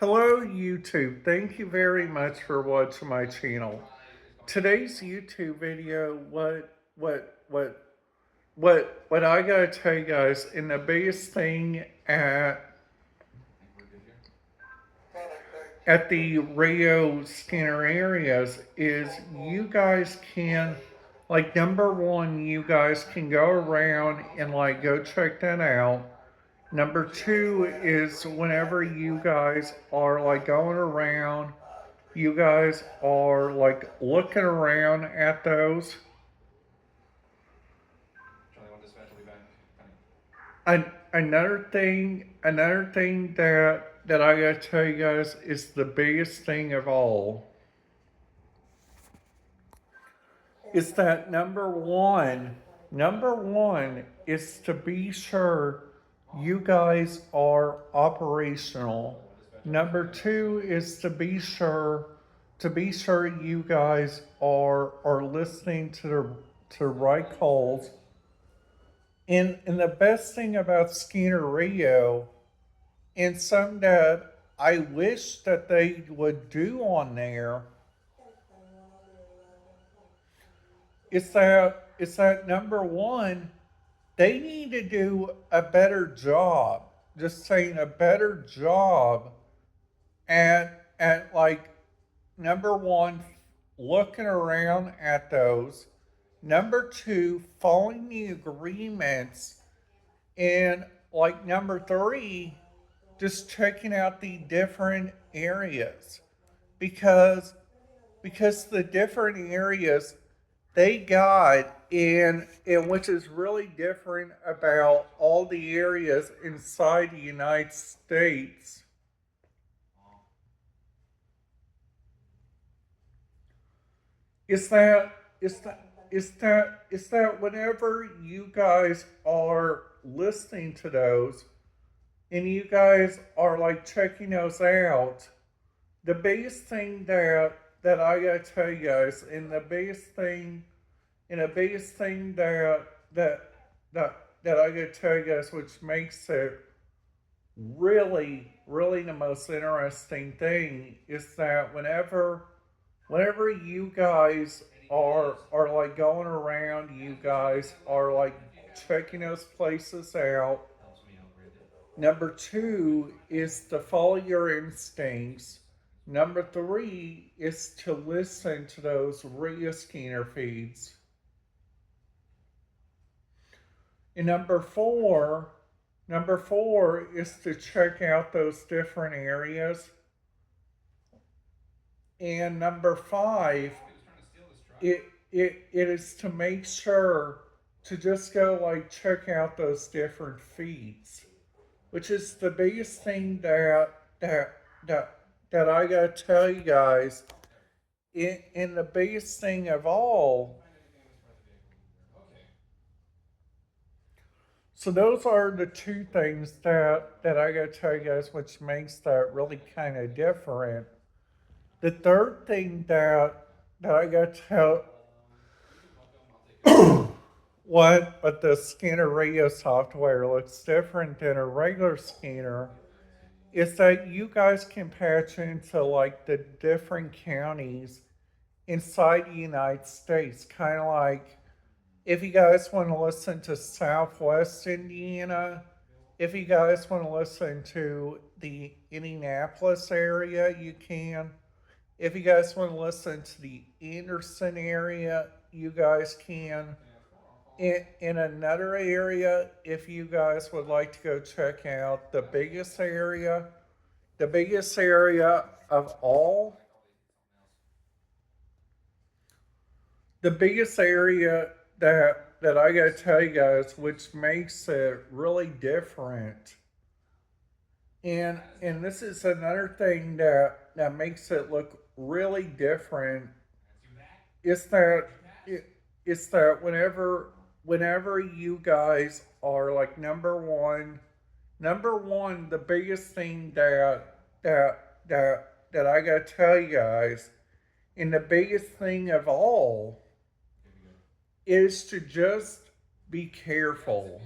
Hello YouTube, thank you very much for watching my channel. Today's YouTube video, what I gotta tell you guys, and the biggest thing at the Rio Skinner areas is you guys can, like, number one, you guys can go around and like go check that out. Number two is whenever you guys are like going around, you guys are like looking around at those. Another thing that I gotta tell you guys is the biggest thing of all is that number one is to be sure you guys are operational. Number two is to be sure you guys are listening to the right calls. And the best thing about Skinner Radio, and something that I wish that they would do on there, is that number one, they need to do a better job. Just saying, a better job at like, number one, looking around at those. Number two, following the agreements. And like number three, just checking out the different areas. Because the different areas they got in which is really different about all the areas inside the United States is that is that whenever you guys are listening to those and you guys are like checking those out, the biggest thing that I gotta tell you guys, and the biggest thing that that that I gotta tell you guys, which makes it really the most interesting thing, is that whenever you guys are like going around, you guys are like checking those places out. Number two is to follow your instincts. Number three is to listen to those Ria Skinner feeds. And number four is to check out those different areas. And number five, it is to make sure to just go like check out those different feeds, which is the biggest thing that that I gotta tell you guys. And the biggest thing of all, so those are the two things that I gotta tell you guys, which makes that really kind of different. The third thing that I gotta tell, but the scanner radio software looks different than a regular scanner, is that you guys can patch into like the different counties inside the United States. Kind of like if you guys want to listen to Southwest Indiana, if you guys want to listen to the Indianapolis area, you can. If you guys want to listen to the Anderson area, you guys can. In another area, if you guys would like to go check out the biggest area of all, the biggest area that I gotta tell you guys, which makes it really different, and this is another thing that makes it look really different, is that whenever you guys are like, number one, the biggest thing that I gotta tell you guys, and the biggest thing of all, is to just be careful.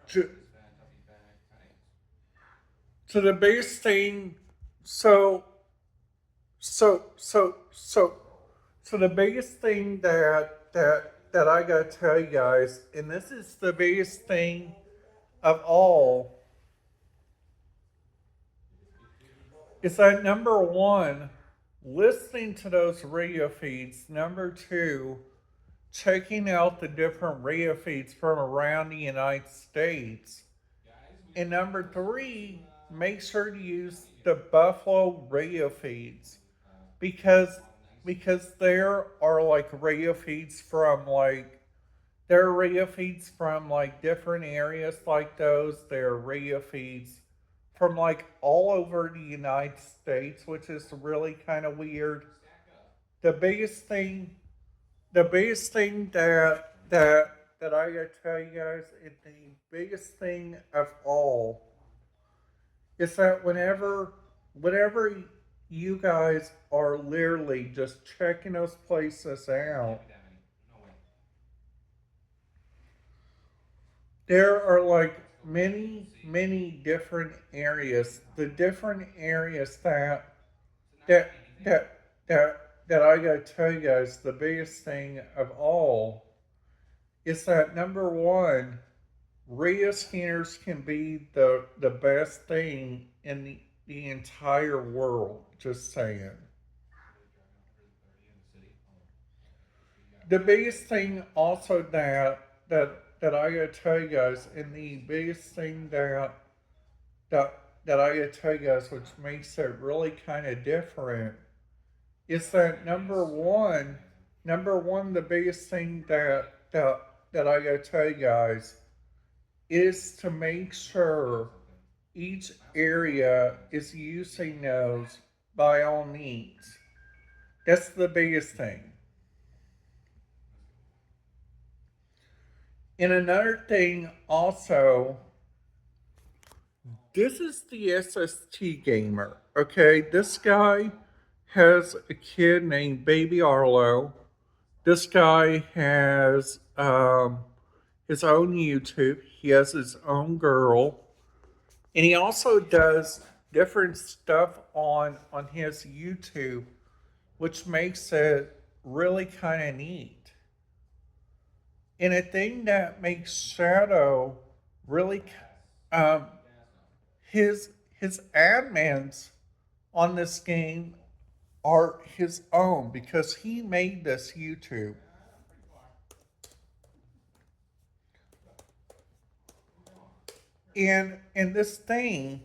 to, to the biggest thing. So so so so so the biggest thing that I gotta tell you guys, and this is the biggest thing of all, is that number one, listening to those radio feeds. Number two, checking out the different radio feeds from around the United States. And number three, make sure to use the Buffalo radio feeds because there are like radio feeds from like there are radio feeds from like different areas like those. There are radio feeds from like all over the United States, which is really kind of weird. The biggest thing, the biggest thing that I gotta tell you guys, and the biggest thing of all, is that whenever you guys are literally just checking those places out, there are like many different areas. The different areas that that that I gotta tell you guys, the biggest thing of all is that number one, radio scanners can be the best thing in the entire world. Just saying. The biggest thing also that I gotta tell you guys, and the biggest thing that that I gotta tell you guys, which makes it really kind of different, is that number one, the biggest thing that I gotta tell you guys is to make sure each area is using those by all means. That's the biggest thing. And another thing also, this is the SST gamer. Okay, this guy has a kid named Baby Arlo. This guy has his own YouTube. He has his own girl, and he also does different stuff on his YouTube, which makes it really kind of neat. And a thing that makes Shadow really um, his admins on this game are his own because he made this YouTube. And in this thing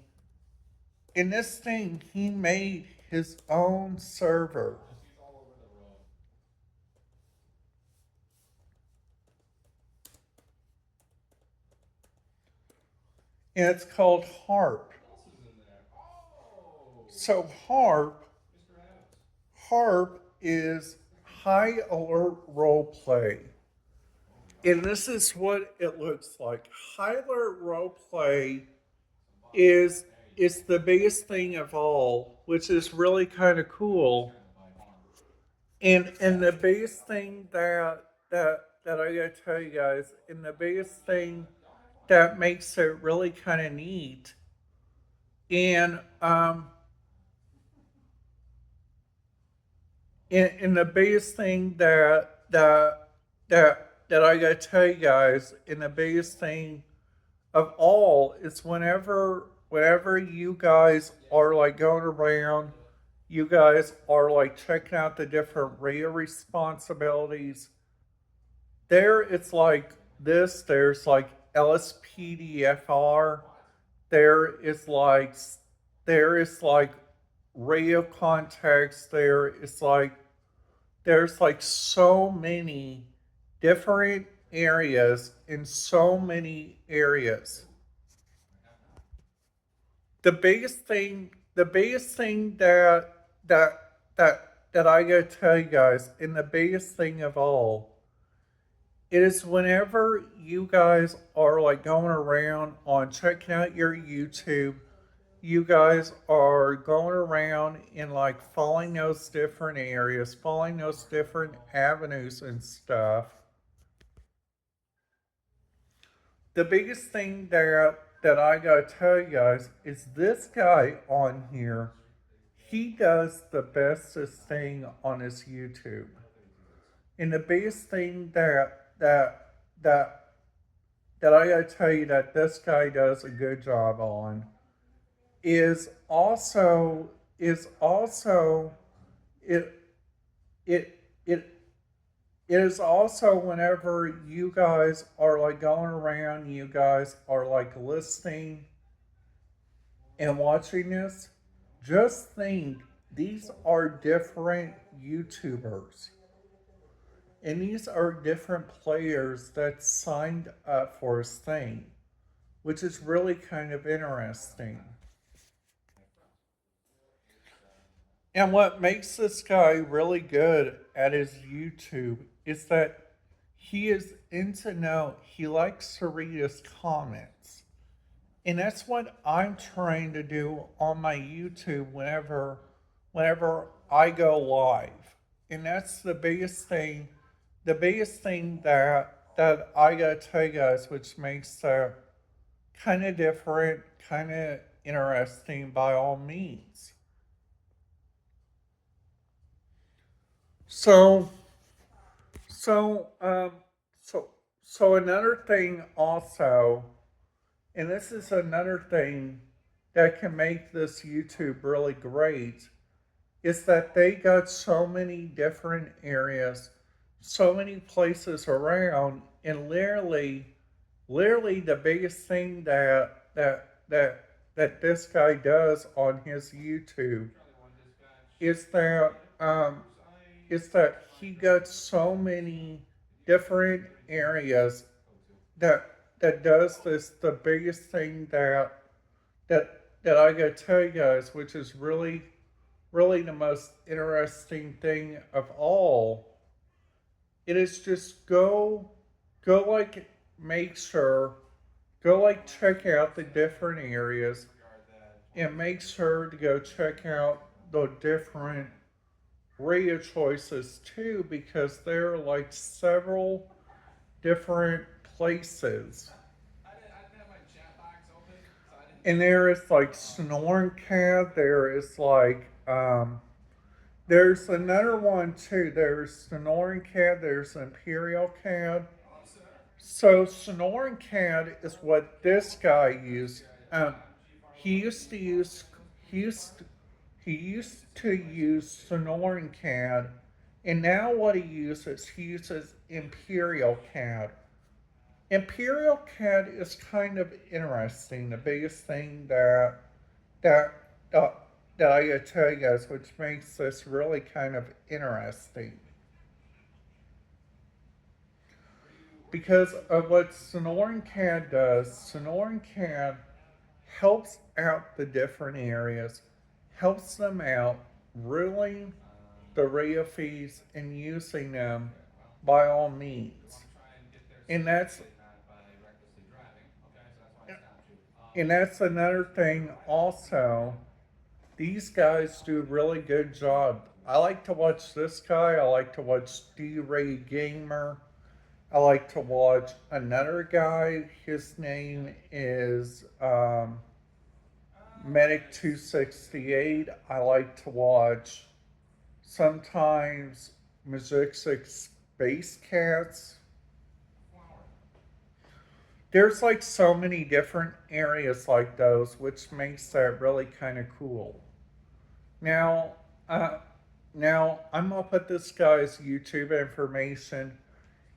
he made his own server. And it's called Harp. So Harp is high alert role play. And this is what it looks like. High alert role play is is the biggest thing of all, which is really kind of cool. And the biggest thing that I gotta tell you guys, and the biggest thing that makes it really kind of neat, and and the biggest thing that I gotta tell you guys, and the biggest thing of all is whenever you guys are like going around, you guys are like checking out the different radio responsibilities. There it's like this, there's like LSPDFR, there is like there is like radio context, there's like so many different areas in so many areas. The biggest thing that I gotta tell you guys, and the biggest thing of all, it is whenever you guys are like going around on checking out your YouTube, you guys are going around and like following those different areas, following those different avenues and stuff. the biggest thing that I gotta tell you guys is this guy on here. He does the bestest thing on his YouTube, and the biggest thing that that I gotta tell you that this guy does a good job on is also it it it it is also whenever you guys are like going around, you guys are like listening and watching this, just think these are different YouTubers. And these are different players that signed up for his thing, which is really kind of interesting. And what makes this guy really good at his YouTube is that he is into know, he likes to read his comments. And that's what I'm trying to do on my YouTube whenever I go live. And that's the biggest thing that I gotta tell you guys, which makes that kind of different, kind of interesting by all means. So so so so another thing also, and this is another thing that can make this YouTube really great, is that they got so many different areas, so many places around, and literally the biggest thing that this guy does on his YouTube is that he got so many different areas that does this. The biggest thing that I gotta tell you guys, which is really the most interesting thing of all, it is just go like make sure go like check out the different areas and make sure to go check out the different radio choices too, because there are like several different places. And there is like Snoring Cat, there is like there's another one too. There's Snoring Cat, there's Imperial Cat. So Snoring Cat is what this guy used. Um, he used to use he used he used to use Sonoran CAD, and now what he uses Imperial CAD. Imperial CAD is kind of interesting. The biggest thing that uh, that I gotta tell you guys, which makes this really kind of interesting, because of what Sonoran CAD does. Sonoran CAD helps out the different areas, helps them out, ruling the radio feeds and using them by all means. And that's another thing also. These guys do a really good job. I like to watch this guy. I like to watch D Ray Gamer. I like to watch another guy. His name is Medic 268. I like to watch sometimes Music Space Cats. There's like so many different areas like those, which makes that really kind of cool. Now, uh, now I'm gonna put this guy's YouTube information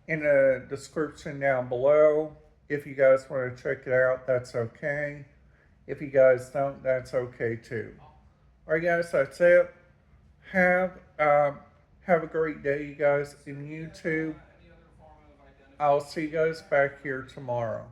in the description down below. If you guys want to check it out, that's okay. If you guys don't, that's okay too. All right, guys, that's it. Have um, have a great day, you guys, in YouTube. I'll see you guys back here tomorrow.